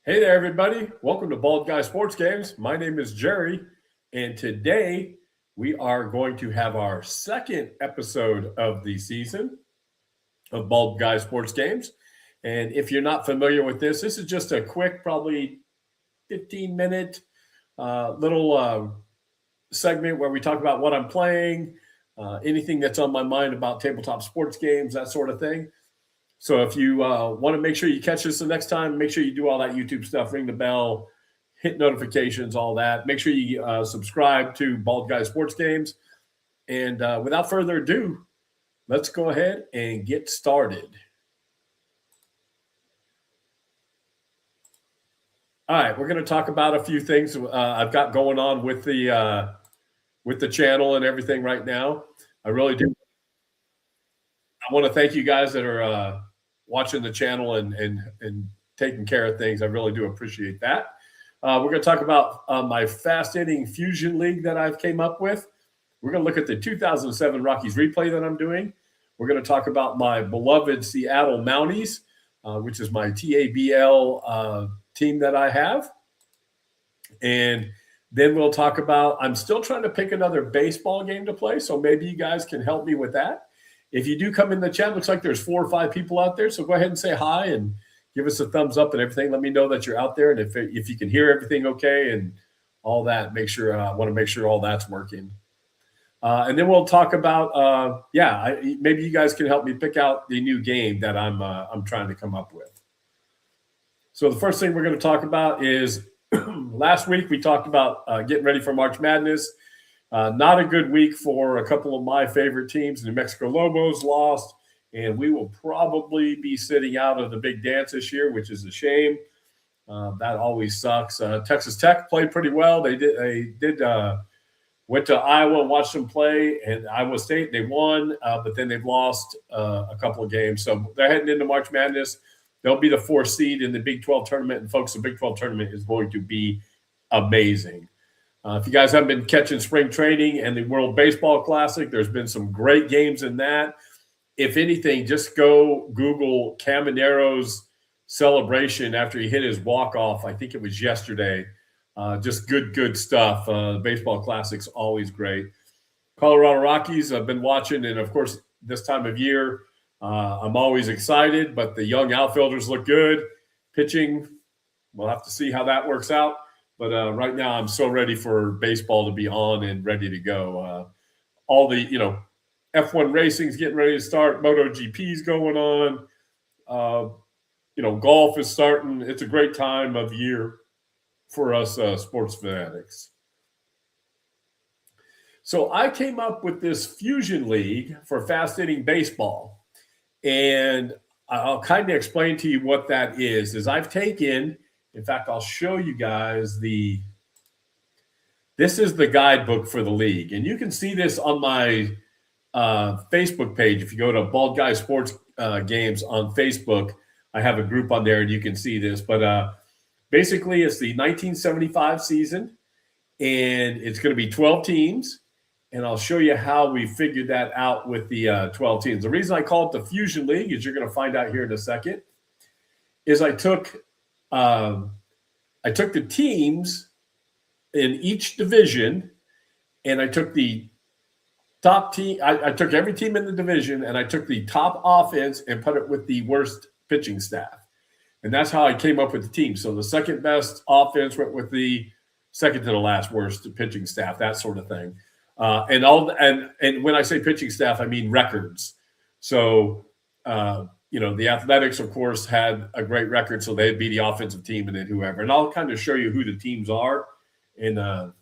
Hey there, everybody. Welcome to Bald Guy Sports Games. My name is Jerry, and today we are going to have our second episode of the season of Bald Guy Sports Games. And if you're not familiar with this is just a quick, probably 15-minute little segment where we talk about what I'm playing, anything that's on my mind about tabletop sports games, that sort of thing. So if you want to make sure you catch us the next time, make sure you do all that YouTube stuff, ring the bell, hit notifications, all that. Make sure you subscribe to Bald Guy Sports Games. And without further ado, let's go ahead and get started. All right, we're going to talk about a few things I've got going on with the channel and everything right now. I really do. I want to thank you guys that are watching the channel and taking care of things. I really do appreciate that. We're going to talk about my fast inning fusion league that I've came up with. We're going to look at the 2007 Rockies replay that I'm doing. We're going to talk about my beloved Seattle Mounties, which is my TABL team that I have. And then we'll talk about, I'm still trying to pick another baseball game to play, so maybe you guys can help me with that. If you do come in the chat, looks like there's 4 or 5 people out there. So go ahead and say hi and give us a thumbs up and everything. Let me know that you're out there. And if you can hear everything okay and all that, I want to make sure all that's working. And then we'll talk about, maybe you guys can help me pick out the new game that I'm trying to come up with. So the first thing we're going to talk about is last week we talked about getting ready for March Madness. Not a good week for a couple of my favorite teams. New Mexico Lobos lost, and we will probably be sitting out of the big dance this year, which is a shame. That always sucks. Texas Tech played pretty well. They went to Iowa and watched them play, and Iowa State, they won, but then they've lost a couple of games. So they're heading into March Madness. They'll be the 4th seed in the Big 12 tournament, and folks, the Big 12 tournament is going to be amazing. If you guys haven't been catching spring training and the World Baseball Classic, there's been some great games in that. If anything, just go Google Camanero's celebration after he hit his walk-off. I think it was yesterday. Just good stuff. The Baseball Classic's always great. Colorado Rockies, I've been watching, and, of course, this time of year, I'm always excited, but the young outfielders look good. Pitching, we'll have to see how that works out. But right now, I'm so ready for baseball to be on and ready to go. All the, F1 racing's getting ready to start. MotoGP's going on. Golf is starting. It's a great time of year for us sports fanatics. So I came up with this Fusion League for fast inning baseball. And I'll kind of explain to you what that is I've taken – in fact, I'll show you guys this is the guidebook for the league. And you can see this on my Facebook page. If you go to Bald Guy Sports Games on Facebook, I have a group on there and you can see this. But basically, it's the 1975 season, and it's going to be 12 teams. And I'll show you how we figured that out with the 12 teams. The reason I call it the Fusion League, as you're going to find out here in a second, is I took the teams in each division, and I took the top team. I took every team in the division, and I took the top offense and put it with the worst pitching staff. And that's how I came up with the team. So the second best offense went with the second to the last worst pitching staff, that sort of thing. And when I say pitching staff, I mean records. So, the Athletics, of course, had a great record, so they'd be the offensive team and then whoever. And I'll kind of show you who the teams are, and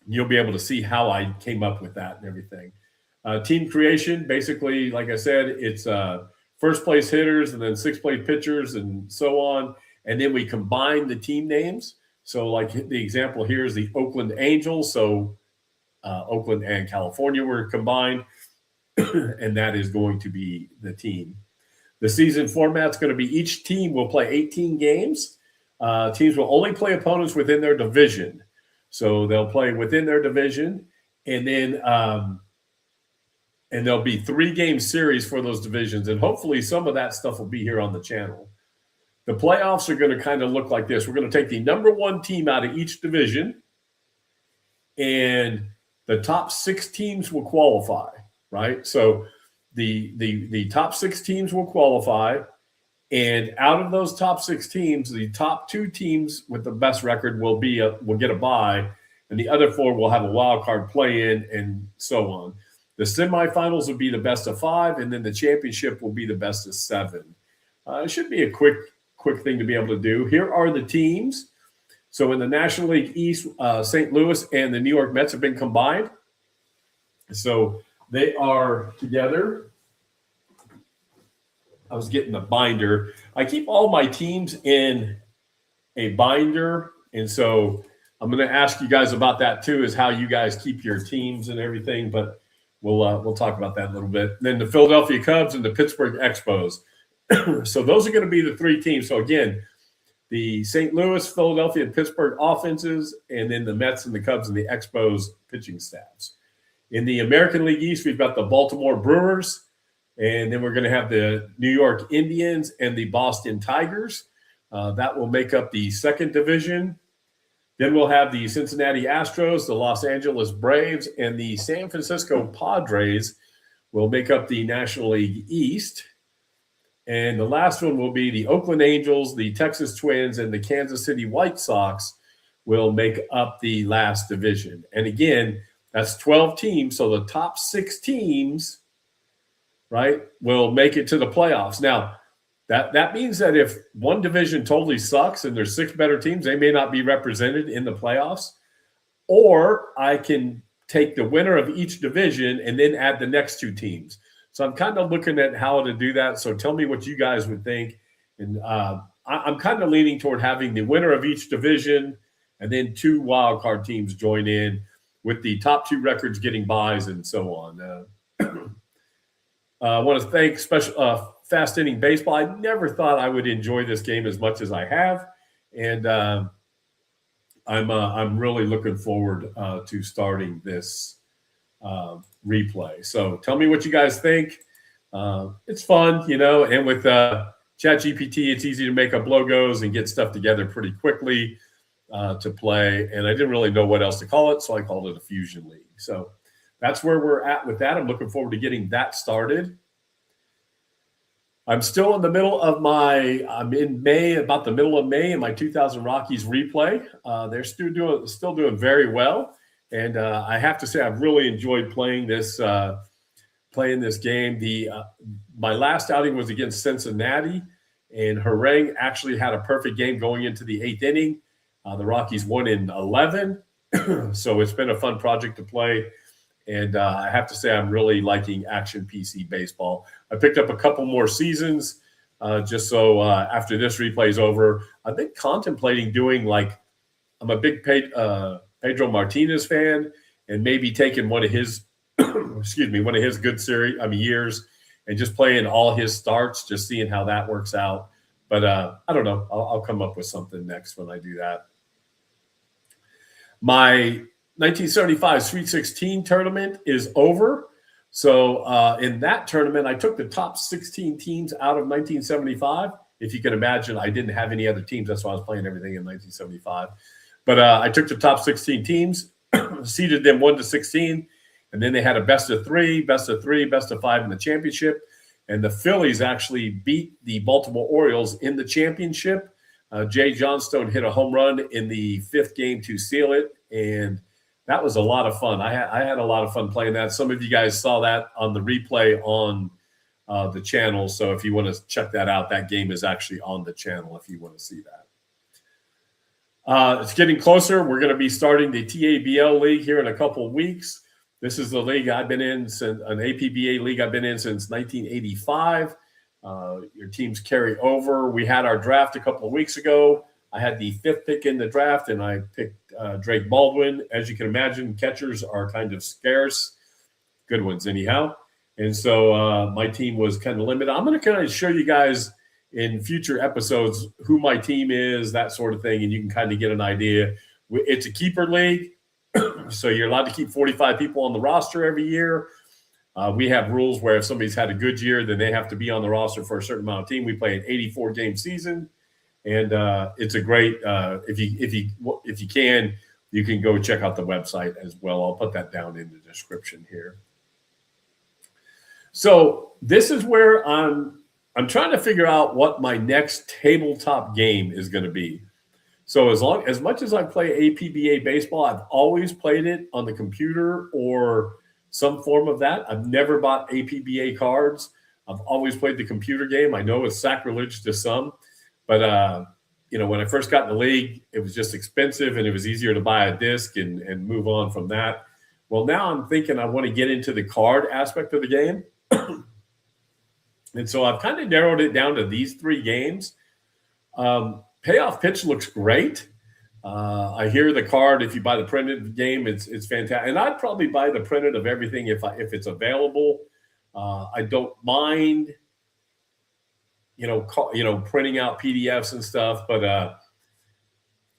you'll be able to see how I came up with that and everything. Team creation, basically, like I said, it's first place hitters and then 6th place pitchers and so on. And then we combine the team names. So like the example here is the Oakland Angels. So Oakland and California were combined, and that is going to be the team. The season format's going to be each team will play 18 games. Teams will only play opponents within their division. So they'll play within their division, and then and there'll be 3-game series for those divisions. And hopefully some of that stuff will be here on the channel. the playoffs are going to kind of look like this. We're going to take the number one team out of each division, and the top 6 teams will qualify, right? So the top 6 teams will qualify, and out of those top 6 teams, the top 2 teams with the best record will get a bye, and the other 4 will have a wild card play in, and so on. The semifinals will be the best of 5, and then the championship will be the best of 7. It should be a quick thing to be able to do. Here are the teams. So in the National League East, St. Louis and the New York Mets have been combined. So they are together. I was getting a binder. I keep all my teams in a binder, and so I'm going to ask you guys about that too, is how you guys keep your teams and everything. But we'll talk about that a little bit. And then the Philadelphia Cubs and the Pittsburgh Expos. So those are going to be the 3 teams. So again, the St. Louis, Philadelphia, and Pittsburgh offenses, and then the Mets and the Cubs and the Expos pitching staffs. In the American League East, we've got the Baltimore Brewers, and then we're going to have the New York Indians and the Boston Tigers. That will make up the second division. Then we'll have the Cincinnati Astros, the Los Angeles Braves, and the San Francisco Padres will make up the National League East. And the last one will be the Oakland Angels, the Texas Twins, and the Kansas City White Sox will make up the last division. And again, that's 12 teams. So the top 6 teams, right, will make it to the playoffs. Now, that means that if one division totally sucks and there's 6 better teams, they may not be represented in the playoffs. Or I can take the winner of each division and then add the next 2 teams. So I'm kind of looking at how to do that. So tell me what you guys would think. And I'm kind of leaning toward having the winner of each division and then 2 wild card teams join in with the top 2 records getting buys and so on. I want to thank Fast Inning Baseball. I never thought I would enjoy this game as much as I have. And I'm really looking forward to starting this replay. So tell me what you guys think. It's fun, and with ChatGPT, it's easy to make up logos and get stuff together pretty quickly to play. And I didn't really know what else to call it, so I called it a Fusion League. So that's where we're at with that. I'm looking forward to getting that started. I'm still in the middle of I'm in May, about the middle of May, in my 2000 Rockies replay. They're still doing very well. And I have to say, I've really enjoyed playing this game. My last outing was against Cincinnati, and Harang actually had a perfect game going into the 8th inning. The Rockies won in 11, so it's been a fun project to play. And I have to say, I'm really liking Action PC Baseball. I picked up a couple more seasons just so after this replay is over. I've been contemplating doing I'm a big Pedro Martinez fan, and maybe taking one of his, one of his good years, and just playing all his starts, just seeing how that works out. But I don't know. I'll come up with something next when I do that. My 1975 Sweet 16 tournament is over. So in that tournament, I took the top 16 teams out of 1975. If you can imagine, I didn't have any other teams. That's why I was playing everything in 1975. But I took the top 16 teams, seeded them 1 to 16, and then they had a best of 3, best of 3, best of 5 in the championship. And the Phillies actually beat the Baltimore Orioles in the championship. Jay Johnstone hit a home run in the 5th game to seal it, and that was a lot of fun. I had a lot of fun playing that. Some of you guys saw that on the replay on the channel. So if you want to check that out, that game is actually on the channel if you want to see that. It's getting closer. We're going to be starting the TABL League here in a couple of weeks. This is the league I've been in since an APBA league I've been in since 1985. Your teams carry over. We had our draft a couple of weeks ago. I had the 5th pick in the draft, and I picked Drake Baldwin. As you can imagine, catchers are kind of scarce. Good ones, anyhow. And so my team was kind of limited. I'm going to kind of show you guys in future episodes who my team is, that sort of thing, and you can kind of get an idea. It's a keeper league, so you're allowed to keep 45 people on the roster every year. We have rules where if somebody's had a good year, then they have to be on the roster for a certain amount of time. We play an 84-game season. and it's a great. If you can, you can go check out the website as well. I'll put that down in the description here. So this is where I'm trying to figure out what my next tabletop game is going to be. So as much as I play APBA baseball, I've always played it on the computer or some form of that. I've never bought APBA cards. I've always played the computer game. I know it's sacrilege to some, but when I first got in the league, it was just expensive and it was easier to buy a disc and move on from that. Well, now I'm thinking I want to get into the card aspect of the game. And so I've kind of narrowed it down to these 3 games. Payoff Pitch looks great. I hear the card, if you buy the printed game, it's fantastic. And I'd probably buy the printed of everything if it's available. I don't mind, printing out PDFs and stuff, but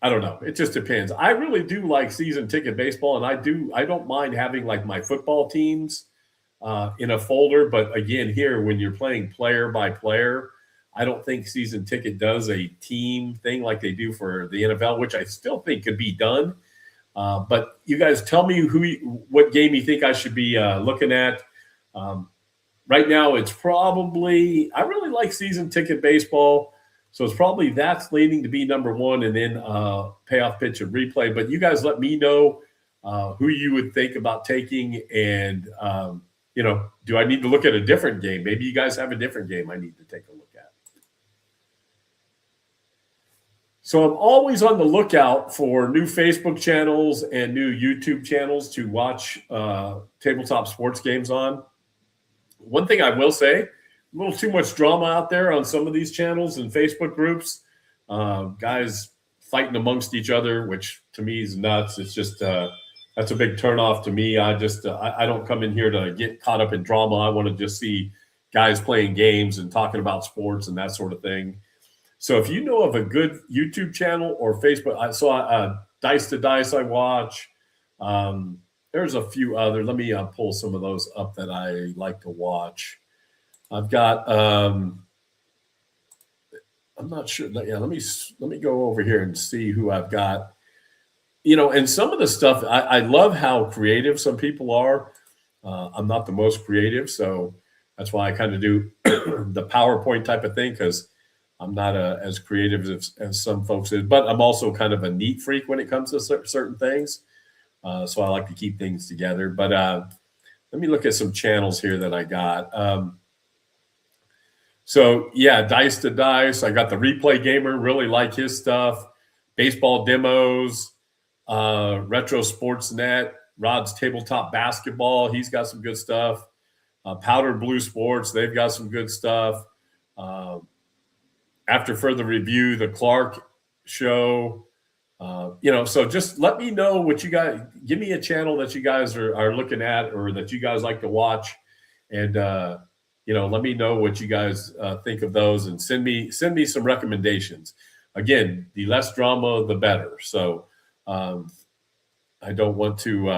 I don't know. It just depends. I really do like season ticket baseball, and I don't mind having like my football teams in a folder. But again, here, when you're playing player by player, I don't think season ticket does a team thing like they do for the NFL, which I still think could be done. But you guys tell me what game you think I should be looking at. Right now, it's probably – I really like season ticket baseball, so it's probably that's leaning to be number 1, and then Payoff Pitch and Replay. But you guys let me know who you would think about taking, and do I need to look at a different game? Maybe you guys have a different game I need to take a look at. So I'm always on the lookout for new Facebook channels and new YouTube channels to watch tabletop sports games on. One thing I will say, a little too much drama out there on some of these channels and Facebook groups. Guys fighting amongst each other, which to me is nuts. It's just that's a big turnoff to me. I don't come in here to get caught up in drama. I want to just see guys playing games and talking about sports and that sort of thing. So if you know of a good YouTube channel or Facebook, I saw Dice to Dice I watch. There's a few other. Let me pull some of those up that I like to watch. I've got. I'm not sure. Yeah, let me go over here and see who I've got. And some of the stuff I love how creative some people are. I'm not the most creative, so that's why I kind of do the PowerPoint type of thing, because I'm not as creative as some folks is. But I'm also kind of a neat freak when it comes to certain things. So I like to keep things together. But let me look at some channels here that I got. So, yeah, Dice to Dice. I got the Replay Gamer. Really like his stuff. Baseball Demos. Retro Sports Net. Rod's Tabletop Basketball. He's got some good stuff. Powdered Blue Sports. They've got some good stuff. After Further Review, The Clark Show. So just let me know what you guys – give me a channel that you guys are looking at or that you guys like to watch. And, let me know what you guys think of those, and send me some recommendations. Again, the less drama, the better. So I don't want to,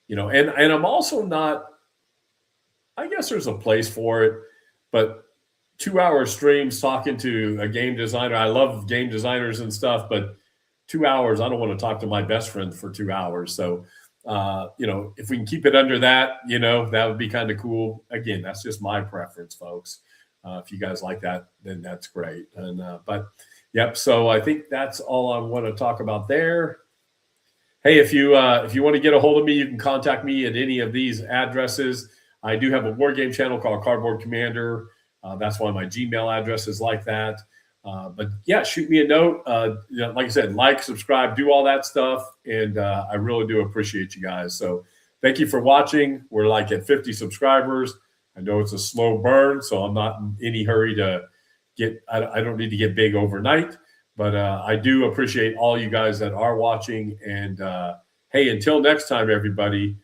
and I'm also not – I guess there's a place for it, but 2-hour streams talking to a game designer. I love game designers and stuff, but 2 hours, I don't want to talk to my best friend for 2 hours. So, if we can keep it under that, that would be kind of cool. Again, that's just my preference, folks. If you guys like that, then that's great. And but yep. So I think that's all I want to talk about there. Hey, if you want to get a hold of me, you can contact me at any of these addresses. I do have a board game channel called Cardboard Commander. That's why my Gmail address is like that. But yeah, shoot me a note. Like I said, like, subscribe, do all that stuff. And I really do appreciate you guys. So thank you for watching. We're like at 50 subscribers. I know it's a slow burn, so I'm not in any hurry to get, I don't need to get big overnight. But I do appreciate all you guys that are watching. And hey, until next time, everybody,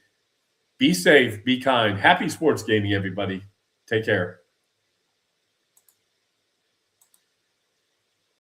be safe, be kind. Happy sports gaming, everybody. Take care.